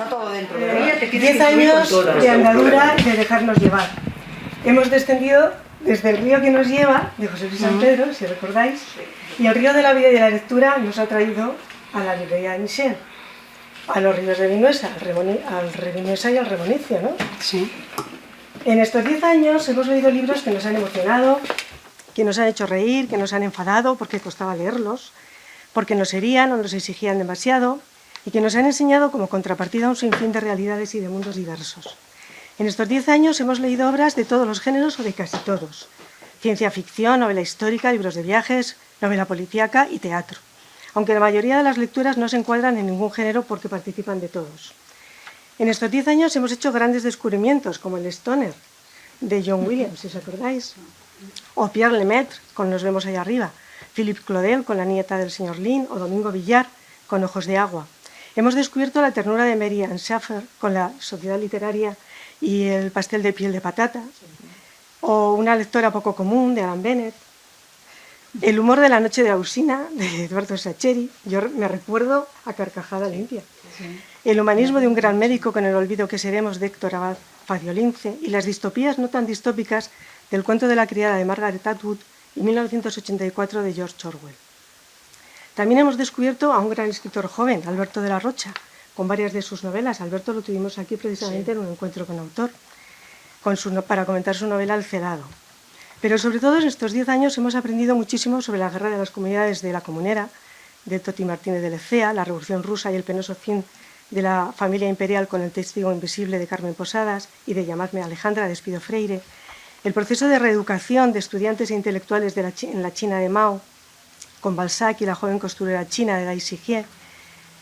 está todo dentro. 10 años de andadura y de dejarnos llevar. Hemos descendido desde el río que nos lleva, de José Luis San Pedro, si recordáis, y el río de la vida y de la lectura nos ha traído a la librería de Michel, a los ríos de Vinuesa, al Revinuesa y al Remonicio, ¿no? Sí. En estos 10 años hemos leído libros que nos han emocionado, que nos han hecho reír, que nos han enfadado porque costaba leerlos, porque nos herían o nos exigían demasiado, y que nos han enseñado como contrapartida un sinfín de realidades y de mundos diversos. En estos 10 años hemos leído obras de todos los géneros o de casi todos. Ciencia ficción, novela histórica, libros de viajes, novela policíaca y teatro. Aunque la mayoría de las lecturas no se encuadran en ningún género porque participan de todos. En estos 10 años hemos hecho grandes descubrimientos, como el Stoner, de John Williams, si os acordáis. O Pierre Lemaitre, con Nos vemos allá arriba. Philippe Claudel, con La nieta del señor Lin. O Domingo Villar, con Ojos de agua. Hemos descubierto la ternura de Mary Ann Schaffer, con La sociedad literaria y El pastel de piel de patata, o Una lectora poco común, de Alan Bennett, El humor de la noche de Ausina, de Eduardo Sacheri, yo me recuerdo a carcajada limpia, El humanismo de un gran médico con el olvido que seremos, de Héctor Abad Faciolince, y las distopías no tan distópicas del cuento de la criada, de Margaret Atwood, y 1984, de George Orwell. También hemos descubierto a un gran escritor joven, Alberto de la Rocha, con varias de sus novelas. Alberto lo tuvimos aquí precisamente en un encuentro con autor, para comentar su novela El celado. Pero sobre todo en estos 10 años hemos aprendido muchísimo sobre la guerra de las comunidades de La Comunera, de Toti Martínez de Lecea, la Revolución Rusa y el penoso fin de la familia imperial con El testigo invisible, de Carmen Posadas, y de Llamadme Alejandra, de Espido Freire, el proceso de reeducación de estudiantes e intelectuales en la China de Mao, con Balzac y la joven costurera china, de Dai Sijier,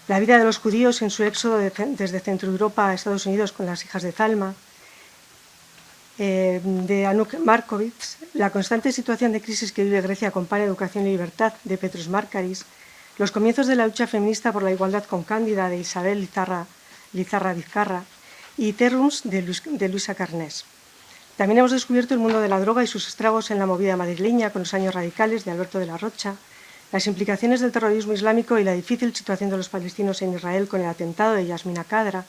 la vida de los judíos en su éxodo desde Centro Europa a Estados Unidos con Las hijas de Zalma, de Anouk Markovits, la constante situación de crisis que vive Grecia con Pan, Educación y Libertad, de Petros Markaris, los comienzos de la lucha feminista por la igualdad con Cándida, de Isabel Lizarra Vizcarra, y Terrums, de Luisa Carnés. También hemos descubierto el mundo de la droga y sus estragos en la movida madrileña, con Los años radicales, de Alberto de la Rocha, las implicaciones del terrorismo islámico y la difícil situación de los palestinos en Israel con el atentado de Yasmina Khadra.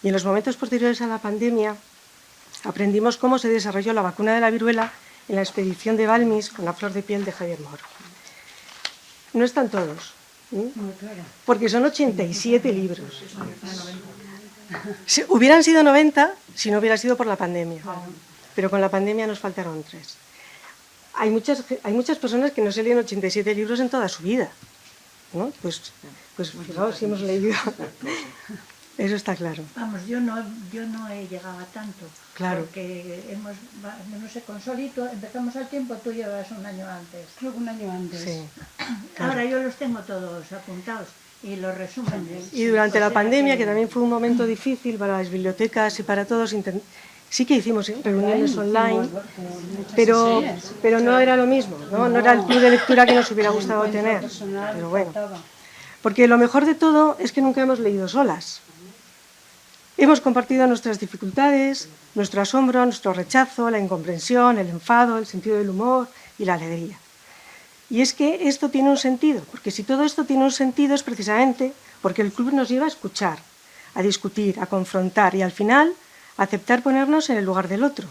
Y en los momentos posteriores a la pandemia aprendimos cómo se desarrolló la vacuna de la viruela en la expedición de Balmis con La flor de piel, de Javier Moro. No están todos, porque son 87 libros. Hubieran sido 90 si no hubiera sido por la pandemia, pero con la pandemia nos faltaron 3. Hay muchas personas que no se leen 87 libros en toda su vida, ¿no? Pues fijaos si hemos leído. Eso está claro. Vamos, yo no he llegado a tanto. Claro. Porque no sé, con Solito empezamos al tiempo, tú llevas un año antes. Creo que un año antes. Sí, claro. Ahora yo los tengo todos apuntados y los resúmenes. Y durante la pandemia, que también fue un momento difícil para las bibliotecas y para todos, sí que hicimos reuniones online, pero no era lo mismo, ¿no? No era el club de lectura que nos hubiera gustado tener. Pero bueno, porque lo mejor de todo es que nunca hemos leído solas. Hemos compartido nuestras dificultades, nuestro asombro, nuestro rechazo, la incomprensión, el enfado, el sentido del humor y la alegría. Y es que esto tiene un sentido, porque si todo esto tiene un sentido es precisamente porque el club nos lleva a escuchar, a discutir, a confrontar y al final a aceptar ponernos en el lugar del otro,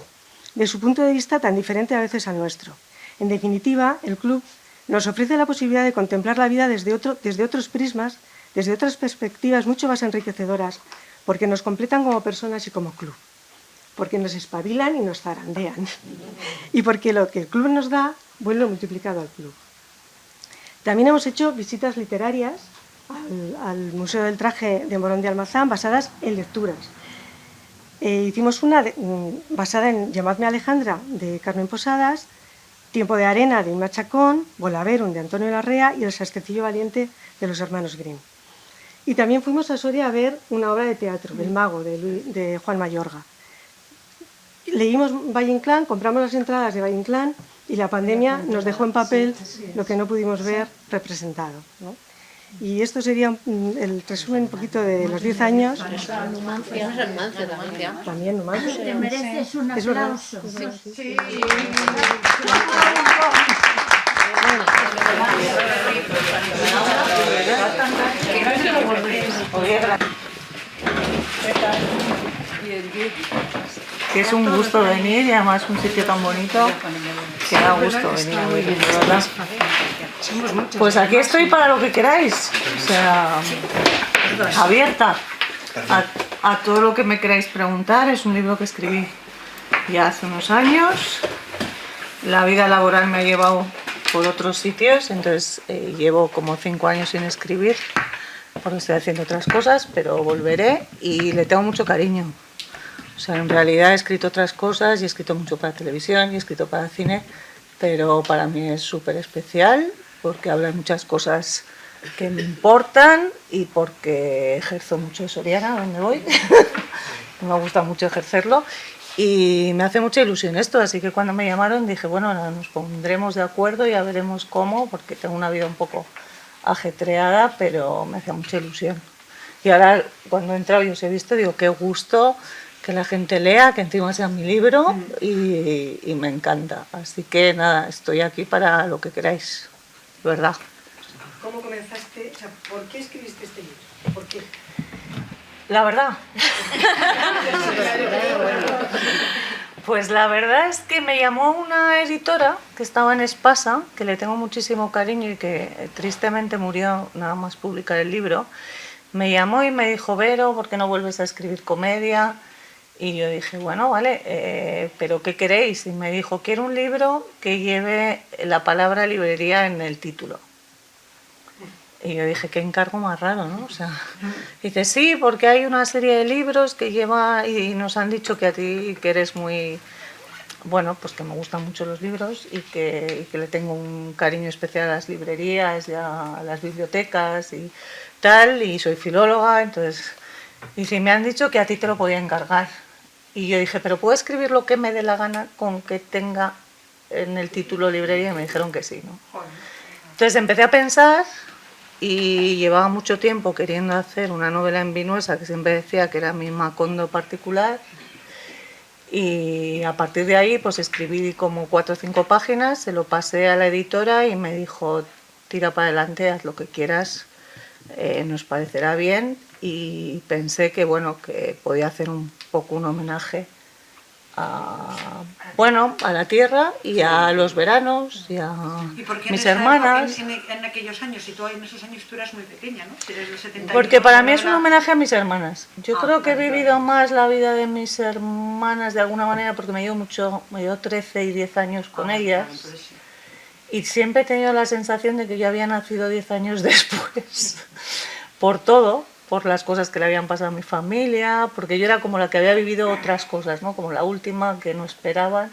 de su punto de vista tan diferente a veces al nuestro. En definitiva, el club nos ofrece la posibilidad de contemplar la vida desde otros prismas, desde otras perspectivas mucho más enriquecedoras, porque nos completan como personas y como club, porque nos espabilan y nos zarandean, y porque lo que el club nos da vuelve multiplicado al club. También hemos hecho visitas literarias al Museo del Traje de Morón de Almazán basadas en lecturas. Hicimos una basada en Llamadme Alejandra, de Carmen Posadas, Tiempo de arena, de Inma Chacón, Bolaverum, de Antonio Larrea, y El sasquecillo valiente, de los hermanos Grimm. Y también fuimos a Soria a ver una obra de teatro, El mago, de Juan Mayorga. Leímos Valle Inclán, compramos las entradas de Valle Inclán, y la pandemia nos dejó en papel lo que no pudimos ver representado, ¿no? Y esto sería el resumen un poquito de los 10 años. Numancia también. También Numancia. Te mereces un aplauso. Sí. Que es un gusto venir y además un sitio tan bonito que da gusto venir a vivir, de verdad. Pues aquí estoy para lo que queráis, o sea, abierta a todo lo que me queráis preguntar. Es un libro que escribí ya hace unos años. La vida laboral me ha llevado por otros sitios, entonces llevo como 5 años sin escribir porque estoy haciendo otras cosas, pero volveré y le tengo mucho cariño. O sea, en realidad he escrito otras cosas y he escrito mucho para televisión y he escrito para cine, pero para mí es súper especial porque habla de muchas cosas que me importan y porque ejerzo mucho de Soriana, donde voy. Me gusta mucho ejercerlo y me hace mucha ilusión esto, así que cuando me llamaron dije, bueno, nos pondremos de acuerdo y ya veremos cómo, porque tengo una vida un poco ajetreada, pero me hacía mucha ilusión. Y ahora cuando he entrado y os he visto, digo, qué gusto que la gente lea, que encima sea mi libro y me encanta. Así que nada, estoy aquí para lo que queráis, ¿verdad? ¿Cómo comenzaste? O sea, ¿por qué escribiste este libro? ¿Por qué? La verdad. Pues la verdad es que me llamó una editora que estaba en Espasa, que le tengo muchísimo cariño y que tristemente murió nada más publicar el libro. Me llamó y me dijo, Vero, ¿por qué no vuelves a escribir comedia? Y yo dije, bueno, vale, ¿pero qué queréis? Y me dijo, quiero un libro que lleve la palabra librería en el título. Y yo dije, qué encargo más raro, ¿no? O sea, dice, sí, porque hay una serie de libros que lleva y nos han dicho que a ti, que eres muy... Bueno, pues que me gustan mucho los libros y que le tengo un cariño especial a las librerías y a las bibliotecas y tal, y soy filóloga, entonces... Dice, me han dicho que a ti te lo podía encargar. Y yo dije, ¿pero puedo escribir lo que me dé la gana con que tenga en el título librería? Y me dijeron que sí, ¿no? Entonces empecé a pensar y llevaba mucho tiempo queriendo hacer una novela en vinuesa que siempre decía que era mi Macondo particular. Y a partir de ahí pues escribí como 4 o 5 páginas, se lo pasé a la editora y me dijo, tira para adelante, haz lo que quieras, nos parecerá bien. Y pensé que bueno, que podía hacer un poco un homenaje a, bueno, a la tierra y a los veranos y a mis hermanas. En aquellos años, y tú en esos años tú eras muy pequeña, ¿no? Si eres del 71, Porque para mí es un homenaje a mis hermanas. Yo creo que he claro, vivido más la vida de mis hermanas de alguna manera porque me llevo 13 y 10 años con ellas. Claro, entonces sí. Y siempre he tenido la sensación de que yo había nacido 10 años después. Por todo, por las cosas que le habían pasado a mi familia, porque yo era como la que había vivido otras cosas, ¿no? Como la última, que no esperaban.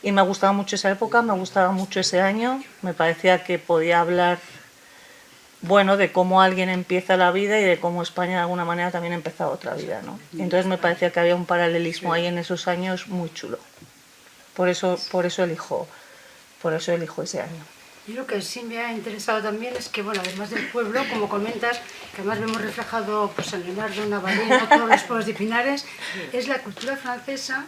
Y me gustaba mucho esa época, me gustaba mucho ese año. Me parecía que podía hablar, bueno, de cómo alguien empieza la vida y de cómo España de alguna manera también ha empezado otra vida, ¿no? Y entonces me parecía que había un paralelismo ahí en esos años muy chulo. Por eso elijo ese año. Y lo que sí me ha interesado también es que, bueno, además del pueblo, como comentas, que además vemos reflejado pues, en Leonardo, Navarino, todos los pueblos de Pinares, es la cultura francesa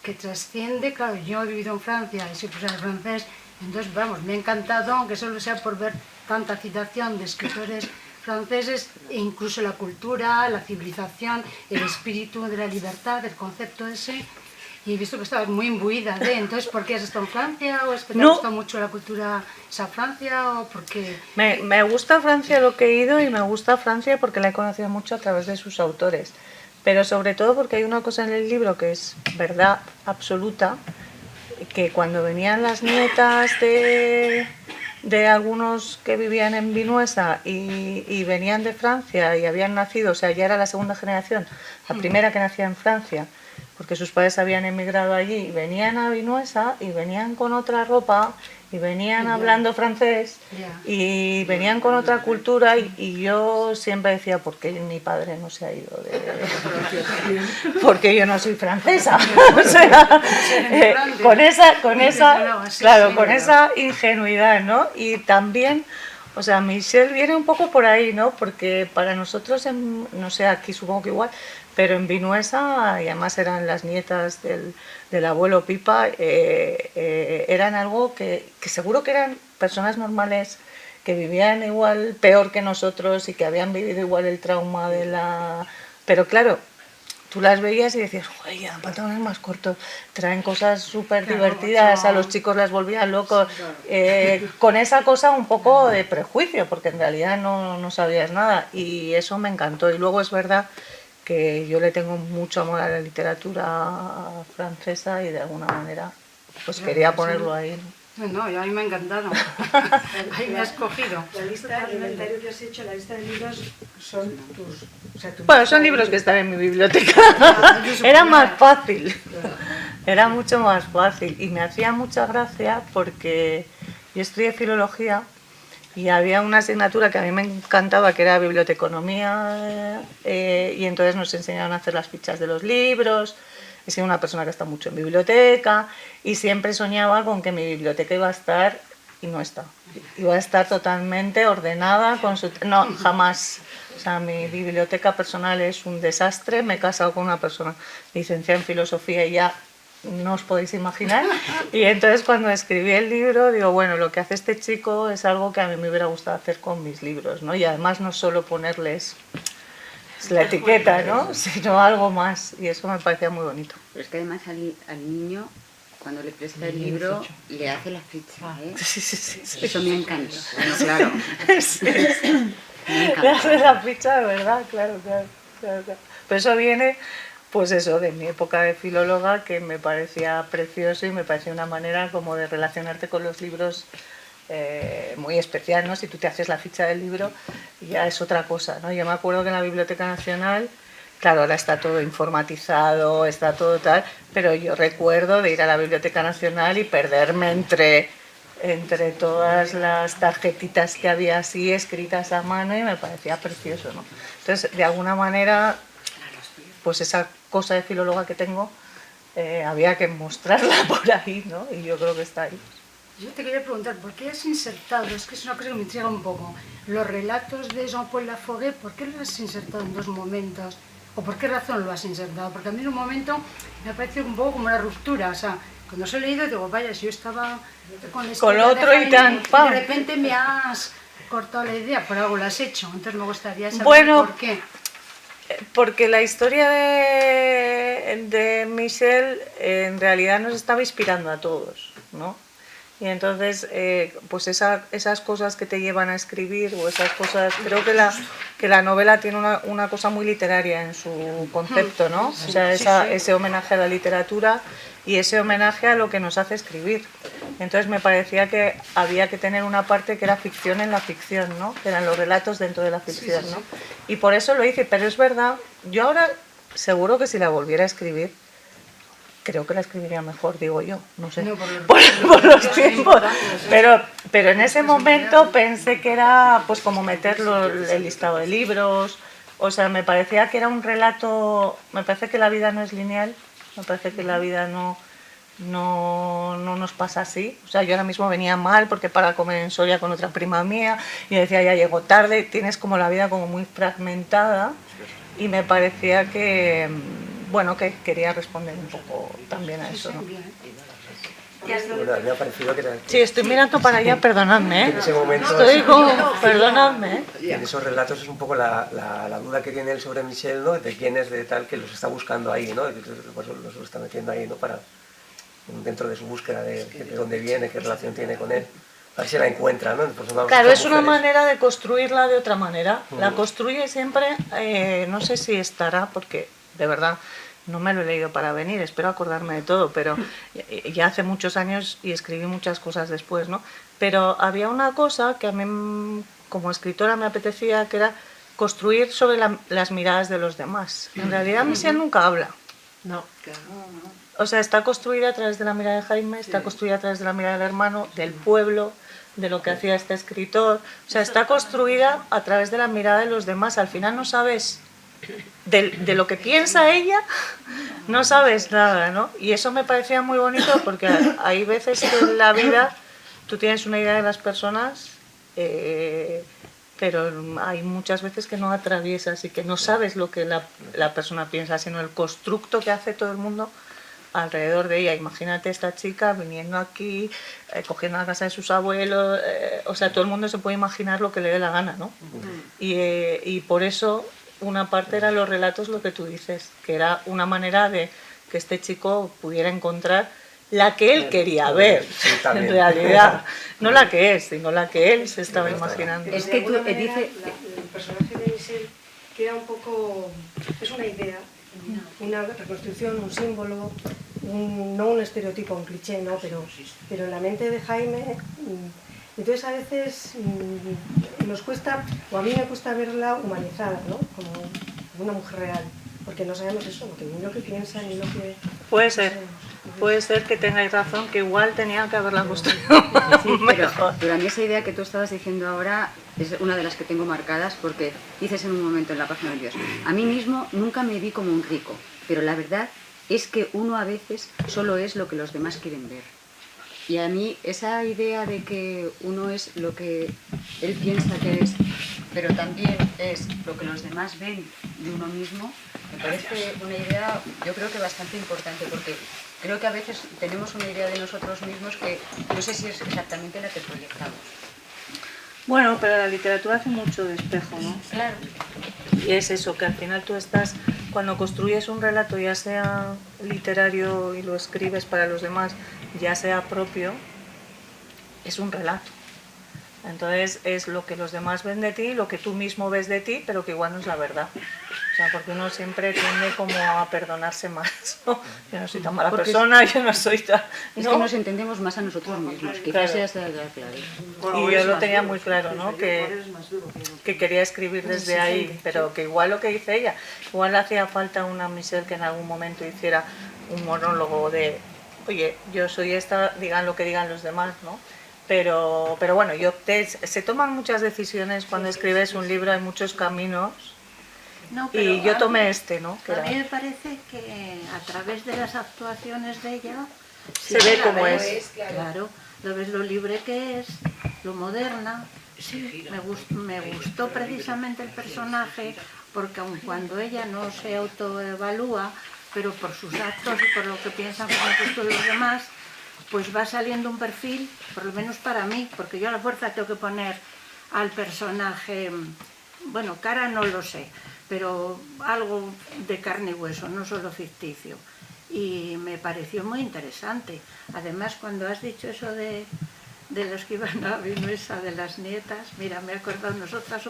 que trasciende. Claro, yo he vivido en Francia y soy profesora de francés, entonces, vamos, me ha encantado, aunque solo sea por ver tanta citación de escritores franceses, e incluso la cultura, la civilización, el espíritu de la libertad, el concepto ese. Y he visto que estabas muy imbuida de, entonces, ¿por qué has estado en Francia? ¿O es que te No. gusta mucho la cultura esa Francia? ¿O por qué? Me gusta Francia lo que he ido y me gusta Francia porque la he conocido mucho a través de sus autores. Pero sobre todo porque hay una cosa en el libro que es verdad absoluta, que cuando venían las nietas de algunos que vivían en Vinuesa y venían de Francia y habían nacido, o sea, ya era la segunda generación, la primera que nacía en Francia, porque sus padres habían emigrado allí, venían a Vinuesa y venían con otra ropa y venían hablando francés y venían con otra cultura y yo siempre decía, ¿por qué mi padre no se ha ido porque yo no soy francesa? O sea, con esa ingenuidad, ¿no? Y también, o sea, Michel viene un poco por ahí, ¿no? Porque para nosotros, no sé, aquí supongo que igual, pero en Vinuesa, y además eran las nietas del abuelo Pipa, eran algo que seguro que eran personas normales que vivían igual, peor que nosotros y que habían vivido igual el trauma de la... Pero claro, tú las veías y decías, joder, ya, pantalones más cortos, traen cosas súper divertidas, a los chicos las volvían locos, con esa cosa un poco de prejuicio, porque en realidad no sabías nada, y eso me encantó. Y luego es verdad que yo le tengo mucho amor a la literatura francesa y de alguna manera pues quería ponerlo ahí, ¿no? No, a mí me ha encantado. Ahí me has cogido. La lista de inventario que has hecho, la lista de libros son tus... O sea, Bueno, son libros que están en mi biblioteca. Era más fácil. Era mucho más fácil. Y me hacía mucha gracia porque yo estudié filología y había una asignatura que a mí me encantaba, que era biblioteconomía, y entonces nos enseñaron a hacer las fichas de los libros. He sido una persona que está mucho en biblioteca y siempre soñaba con que mi biblioteca iba a estar, y no está. Iba a estar totalmente ordenada, con su... No, jamás. O sea, mi biblioteca personal es un desastre. Me he casado con una persona licenciada en filosofía y ya no os podéis imaginar. Y entonces cuando escribí el libro, digo, bueno, lo que hace este chico es algo que a mí me hubiera gustado hacer con mis libros, ¿no? Y además no solo ponerles la etiqueta, ¿no? Sino algo más. Y eso me parecía muy bonito. Pero es que además al niño, cuando le presta el libro, le hace la ficha, ¿eh? Sí. Eso me encanta. Bueno, claro. Sí. Me encanta. Le hace la ficha, de verdad, claro. Pero eso viene, pues eso, de mi época de filóloga, que me parecía precioso y me parecía una manera como de relacionarte con los libros muy especial, ¿no? Si tú te haces la ficha del libro, ya es otra cosa, ¿no? Yo me acuerdo que en la Biblioteca Nacional, claro, ahora está todo informatizado, está todo tal, pero yo recuerdo de ir a la Biblioteca Nacional y perderme entre todas las tarjetitas que había así escritas a mano y me parecía precioso, ¿no? Entonces, de alguna manera, pues esa cosa de filóloga que tengo, había que mostrarla por ahí, ¿no? Y yo creo que está ahí. Yo te quería preguntar, ¿por qué has insertado, es que es una cosa que me intriga un poco, los relatos de Jean-Paul Laforet, ¿por qué los has insertado en dos momentos? ¿O por qué razón lo has insertado? Porque a mí en un momento me ha parecido un poco como una ruptura, o sea, cuando os he leído digo, vaya, si yo estaba con la historia Con otro de y tan, Jaime, ¡pam! de repente me has cortado la idea, por algo lo has hecho, entonces me gustaría saber Bueno, por qué. Porque la historia de Michel en realidad nos estaba inspirando a todos, ¿no? Y entonces, pues esas cosas que te llevan a escribir, o esas cosas, creo que la novela tiene una cosa muy literaria en su concepto, ¿no? O sea, ese homenaje a la literatura y ese homenaje a lo que nos hace escribir. Entonces me parecía que había que tener una parte que era ficción en la ficción, ¿no? Que eran los relatos dentro de la ficción, ¿no? Y por eso lo hice, pero es verdad, yo ahora seguro que si la volviera a escribir, creo que la escribiría mejor, digo yo, no sé, por los tiempos. Pero en ese momento pensé que era pues como meter el listado de libros, o sea, me parecía que era un relato, me parece que la vida no es lineal, me parece que la vida no nos pasa así. O sea, yo ahora mismo venía mal porque para comer en Soria con otra prima mía y decía, ya llego tarde, tienes como la vida como muy fragmentada y me parecía que... bueno, que quería responder un poco también a eso, ¿no? Bueno, me ha parecido que era... Sí, estoy mirando para allá, perdonadme, ¿eh? En ese momento... Estoy como... perdonadme, ¿eh? Y en esos relatos es un poco la duda que tiene él sobre Michel, ¿no? De quién es, de tal, que los está buscando ahí, ¿no? Por eso los está metiendo ahí, ¿no? Para, dentro de su búsqueda de dónde viene, qué relación tiene con él. A ver si la encuentra, ¿no? Claro, es una manera de construirla de otra manera. La construye siempre, no sé si estará, porque de verdad no me lo he leído para venir, espero acordarme de todo, pero ya hace muchos años y escribí muchas cosas después, ¿no? Pero había una cosa que a mí como escritora me apetecía, que era construir sobre las miradas de los demás. En realidad Michel nunca habla. No. O sea, está construida a través de la mirada de Jaime, está construida a través de la mirada del hermano, del pueblo, de lo que hacía este escritor. O sea, está construida a través de la mirada de los demás. Al final no sabes de lo que piensa ella, no sabes nada, ¿no? Y eso me parecía muy bonito porque hay veces que en la vida tú tienes una idea de las personas, pero hay muchas veces que no atraviesas y que no sabes lo que la persona piensa, sino el constructo que hace todo el mundo alrededor de ella. Imagínate esta chica viniendo aquí, cogiendo la casa de sus abuelos, o sea, todo el mundo se puede imaginar lo que le dé la gana, ¿no? Y por eso una parte eran los relatos, lo que tú dices, que era una manera de que este chico pudiera encontrar la que él quería ver, Sí, también. en realidad. No la que es, sino la que él se estaba imaginando. Es que tú De alguna manera, dice... el personaje de Michel queda un poco... es una idea, una reconstrucción, un símbolo, no un estereotipo, un cliché, no, pero en la mente de Jaime... entonces a veces nos cuesta, o a mí me cuesta verla humanizada, ¿no? Como una mujer real, porque no sabemos eso, ni lo que piensa, ni lo que... Puede ser que tengáis razón, que igual tenía que haberla construido Sí, pero mejor. a mí esa idea que tú estabas diciendo ahora es una de las que tengo marcadas porque dices en un momento en la página de Dios, a mí mismo nunca me vi como un rico, pero la verdad es que uno a veces solo es lo que los demás quieren ver. Y a mí esa idea de que uno es lo que él piensa que es, pero también es lo que los demás ven de uno mismo, me parece una idea, yo creo que bastante importante, porque creo que a veces tenemos una idea de nosotros mismos que no sé si es exactamente la que proyectamos. Bueno, pero la literatura hace mucho de espejo, ¿no? Claro. Y es eso, que al final tú estás, cuando construyes un relato, ya sea literario y lo escribes para los demás, ya sea propio, es un relato. Entonces es lo que los demás ven de ti, lo que tú mismo ves de ti, pero que igual no es la verdad. O sea, porque uno siempre tiende como a perdonarse más, ¿no? Yo no soy tan mala persona, yo no soy tan... Es ¿no? que nos entendemos más a nosotros mismos, quizás sea esa la clave. Y yo lo tenía muy claro, ¿no? Que quería escribir desde ahí, pero que igual lo que dice ella, igual le hacía falta una Michel que en algún momento hiciera un monólogo de, oye, yo soy esta, digan lo que digan los demás, ¿no? Pero bueno, se toman muchas decisiones cuando escribes un libro, hay muchos caminos, No, pero y yo tomé este, ¿no? Que A era- mí me parece que a través de las actuaciones de ella Se ve la cómo ves, es. Claro, lo ves lo libre que es, lo moderna. Sí, me gustó precisamente el personaje porque aun cuando ella no se autoevalúa, pero por sus actos y por lo que piensan con respecto de los demás, pues va saliendo un perfil, por lo menos para mí, porque yo a la fuerza tengo que poner al personaje, bueno, cara no lo sé, pero algo de carne y hueso, no solo ficticio. Y me pareció muy interesante. Además, cuando has dicho eso de los que iban a Vinuesa, de las nietas, mira, me he acordado, nosotras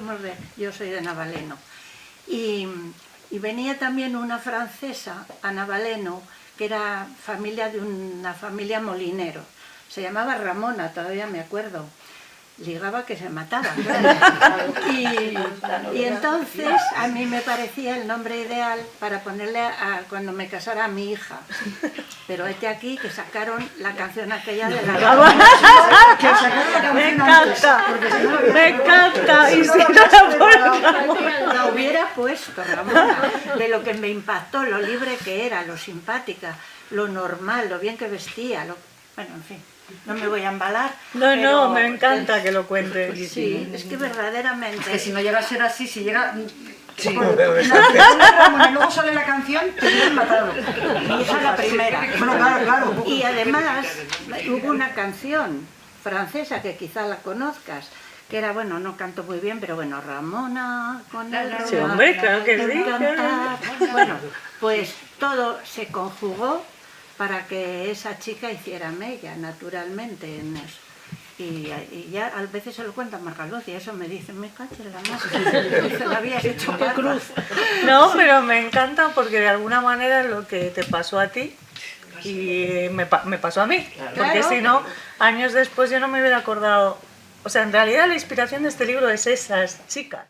yo soy de Navaleno. Y venía también una francesa a Navaleno, que era familia de una familia molinero. Se llamaba Ramona, todavía me acuerdo. Ligaba que se mataba. Y entonces a mí me parecía el nombre ideal para ponerle cuando me casara a mi hija. Pero este aquí que sacaron la canción aquella de la... Me encanta, me encanta. Y si no La hubiera puesto, Ramona, de lo que me impactó, lo libre que era, lo simpática, lo normal, lo bien que vestía, bueno, en fin, no me voy a embalar. No, me encanta que lo cuentes. Sí, es que verdaderamente... Que si no llega a ser así, si llega... Sí, Por veo la eso. primera Ramona y luego sale la canción, te hubieran matado. Y esa es la primera. Bueno, claro, claro. Y además hubo una canción francesa que quizá la conozcas, que era, bueno, no canto muy bien, pero bueno, Ramona con el Sí, hombre, claro que sí. cantar. Bueno, pues todo se conjugó para que esa chica hiciera mella, naturalmente, en eso. Y ya a veces se lo cuenta Margaluz y eso me dice, me cacho en la madre, se la habías hecho cruz. No, pero me encanta porque de alguna manera es lo que te pasó a ti y me pasó a mí. Porque si no, años después yo no me hubiera acordado. O sea, en realidad la inspiración de este libro es esas chicas.